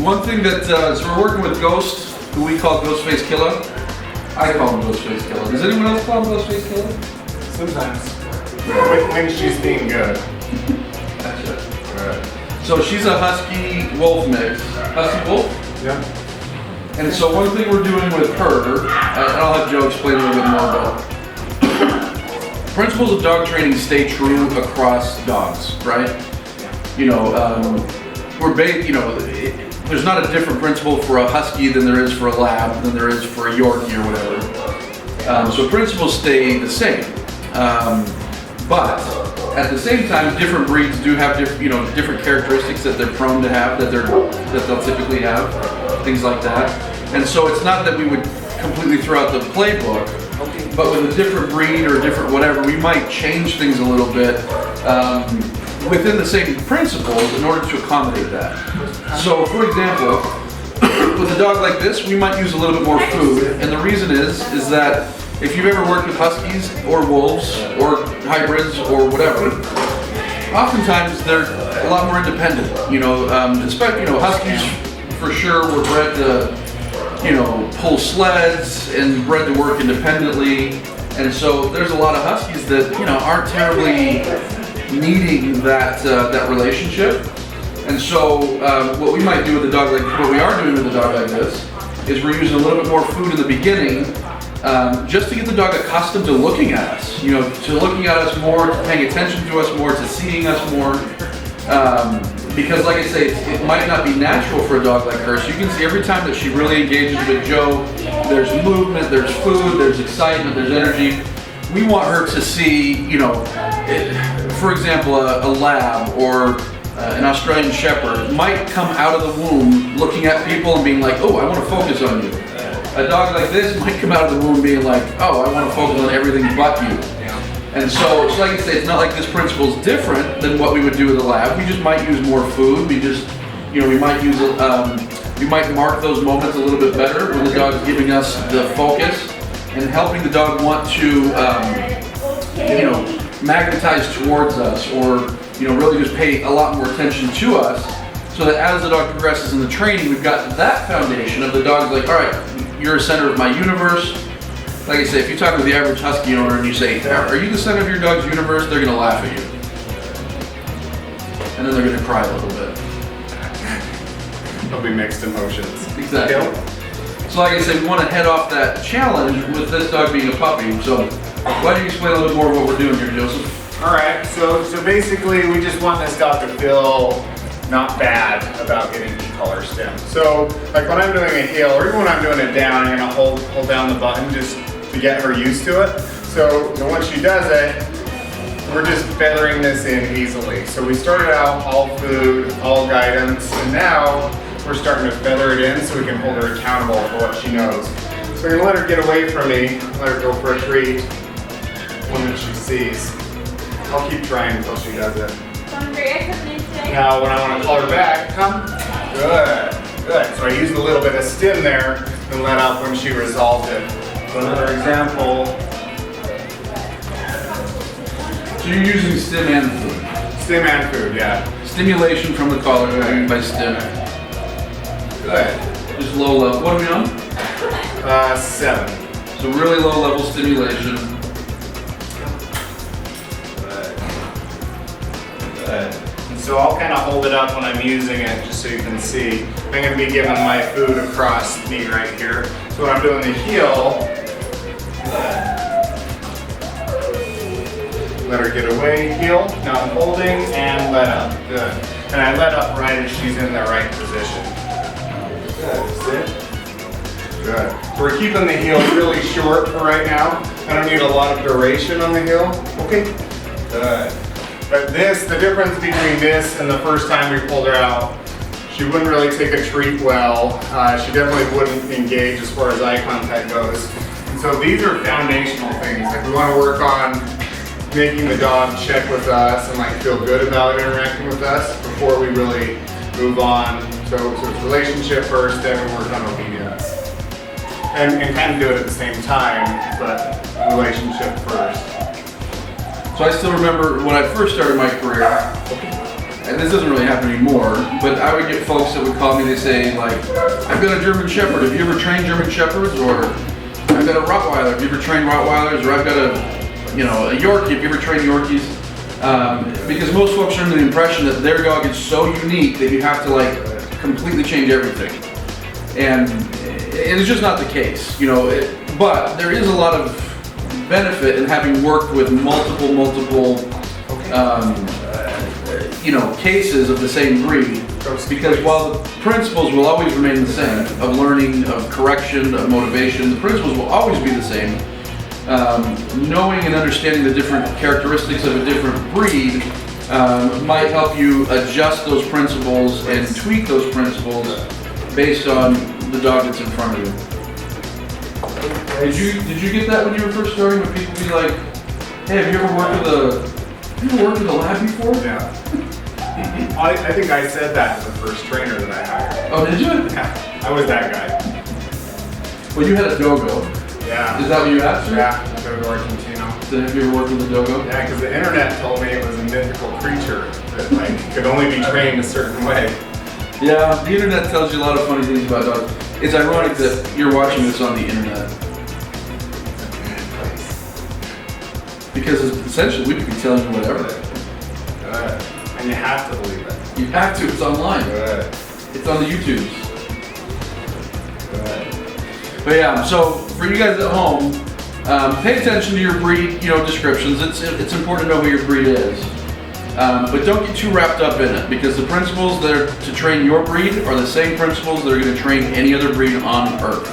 one thing that, so we're working with Ghost, who we call Ghostface Killer. I call him Ghostface Killer. Does anyone else call him Ghostface Killer? Sometimes. When she's being good. Gotcha. Alright. So she's a Husky Wolf mix. Husky Wolf? Yeah. And so one thing we're doing with her, and I'll have Joe explain a little bit more about principles of dog training stay true across dogs, right? You know, there's not a different principle for a Husky than there is for a Lab, than there is for a Yorkie or whatever. So principles stay the same. But at the same time, different breeds do have different characteristics that they're prone to have, that they'll typically have, things like that. And so it's not that we would completely throw out the playbook, but with a different breed or a different whatever, we might change things a little bit within the same principles in order to accommodate that. So for example, with a dog like this, we might use a little bit more food, and the reason is that if you've ever worked with Huskies or Wolves or hybrids or whatever, oftentimes they're a lot more independent. Especially Huskies for sure were bred to pull sleds and bred to work independently, and so there's a lot of Huskies that aren't terribly needing that relationship. And so what we might do with a dog what we are doing with a dog like this is we're using a little bit more food in the beginning. Just to get the dog accustomed to looking at us, to looking at us more, to paying attention to us more, to seeing us more. Because like I say, it might not be natural for a dog like her. So you can see every time that she really engages with Joe, there's movement, there's food, there's excitement, there's energy. We want her to see, for example, a Lab or an Australian Shepherd might come out of the womb looking at people and being like, oh, I want to focus on you. A dog like this might come out of the womb being like, oh, I want to focus on everything but you. And so, like I say, it's not like this principle is different than what we would do with a Lab. We just might use more food. We just, we might use, we might mark those moments a little bit better when the dog is giving us the focus and helping the dog want to, magnetize towards us, or really just pay a lot more attention to us, so that as the dog progresses in the training, we've got that foundation of the dog's like, all right, you're a center of my universe. Like I say, if you talk to the average Husky owner and you say, are you the center of your dog's universe? They're going to laugh at you. And then they're going to cry a little bit. There'll be mixed emotions. Exactly. So like I said, we want to head off that challenge with this dog being a puppy. So why don't you explain a little bit more of what we're doing here, Joseph? All right, so basically we just want this dog to feel not bad about getting e-collar stim. So like when I'm doing a heel, or even when I'm doing it down, I'm gonna hold down the button just to get her used to it. So once she does it, we're just feathering this in easily. So we started out all food, all guidance, and now we're starting to feather it in so we can hold her accountable for what she knows. So we're gonna let her get away from me, let her go for a treat, one that she sees. I'll keep trying until she does it. Now when I want to call her back, come. Good, good. So I used a little bit of stim there and let out when she resolved it. So another example. So you're using stim and food? Stim and food, yeah. Stimulation from the collar by stim. Good. Just low level. What are we on? 7. So really low level stimulation. And so I'll kind of hold it up when I'm using it just so you can see. I'm going to be giving my food across me right here. So when I'm doing the heel, let her get away, heel. Now I'm holding and let up. Good. And I let up right as she's in the right position. Good. Sit. Good. So we're keeping the heel really short for right now. I don't need a lot of duration on the heel. Okay. Good. But the difference between this and the first time we pulled her out, she wouldn't really take a treat well. She definitely wouldn't engage as far as eye contact goes. And so these are foundational things. Like we want to work on making the dog check with us and like feel good about interacting with us before we really move on. So it's relationship first, then we work on obedience. And kind of do it at the same time, but relationship first. So I still remember when I first started my career, and this doesn't really happen anymore, but I would get folks that would call me, they say like, I've got a German Shepherd, have you ever trained German Shepherds? Or I've got a Rottweiler, have you ever trained Rottweilers? Or I've got a Yorkie, have you ever trained Yorkies? Because most folks are under the impression that their dog is so unique that you have to like completely change everything. And it's just not the case, but there is a lot of benefit in having worked with multiple cases of the same breed, because while the principles will always remain the same, of learning, of correction, of motivation, the principles will always be the same. Knowing and understanding the different characteristics of a different breed might help you adjust those principles and tweak those principles based on the dog that's in front of you. Did you get that when you were first starting? When people be like, "Hey, have you ever worked with a lab before?" Yeah. I think I said that to the first trainer that I hired. Oh, did you? Yeah, I was that guy. Well, you had a dogo. Yeah. Is that what you asked? Yeah, I go to Argentina. So have you ever worked with a dogo? Yeah, because the internet told me it was a mythical creature that could only be trained a certain way. Yeah, the internet tells you a lot of funny things about dogs. It's ironic that you're watching this on the internet. Because essentially we could be telling you whatever. Good. And you have to believe it. You have to, it's online. Good. It's on the YouTubes. Good. But yeah, so for you guys at home, pay attention to your breed, descriptions. It's important to know who your breed is. But don't get too wrapped up in it, because the principles that are to train your breed are the same principles that are going to train any other breed on Earth.